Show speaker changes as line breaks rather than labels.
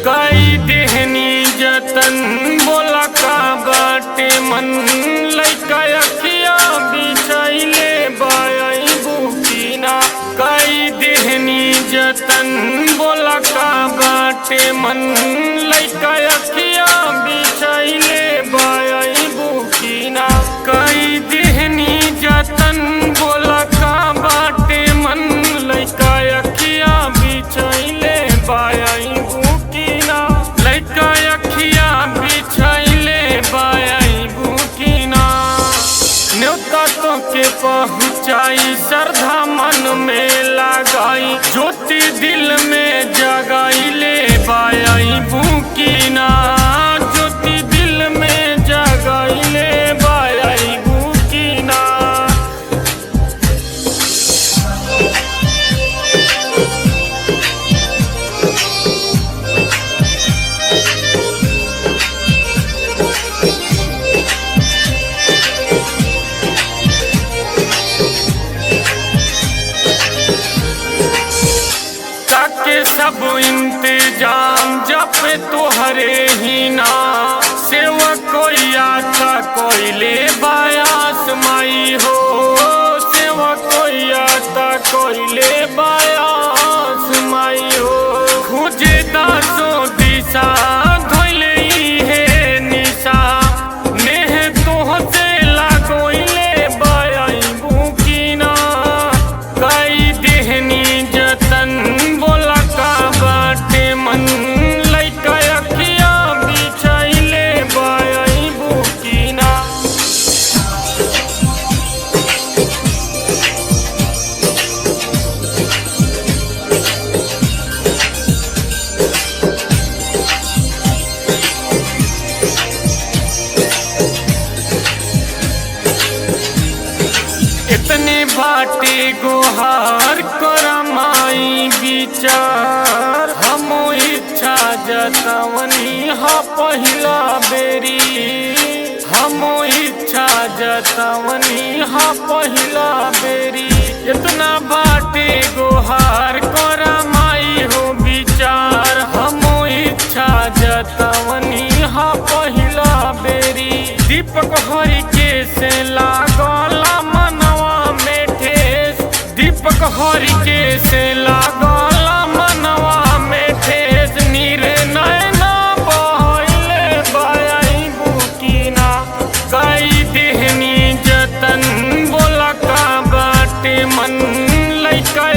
कई देहनी जतन बोला का बाटे मन लइका अखिया बिछाइले बाई बुकीना। कई देहनी जतन बोला का बाटे मन लइका अखिया बिछाइले बाई बुकीना। कई देहनी जतन बोला का बाटे मन लइका अखिया बिछाइले बाई बुकीना। लइका अखिया बिछाइले बाई बुकीना। न्योता तो के पहुँचाई श्रद्धा मन में लगाई ज्योति दिल में जगाइले बाई बुकीना। ज्योति दिल में जगाइले बाई बुकीना। सब इंतजाम जब तोहरे ही ना सेवा कोई आता कोई ले बायास माई हो। सेवा कोई आता कोई ले बायास माई हो। खोजे दासो दिशा धोइले है निशा नेह तोहसे लागोइले बाई बुकीना। कई देहनी जतन बोला का बाटे मन लइका अखिया बिछाइले बाई बुकीना। इतने बाटे गोहार करमाई विचार हम इच्छा जतवनी हा पहिला बेरी। हम इच्छा जतवनी हा पहिला बेरी। इतना बाटे गोहार करमाई हो विचार हम इच्छा जतवनी हा पहिला बेरी। दीपक हरि के से लागला मनवा में ठेस। दीपक हरि के से लागला मनवा में ठेस। निर्णय ना बहले बाई बुकीना। कई देहनी जतन बोला का बाटे मन लइका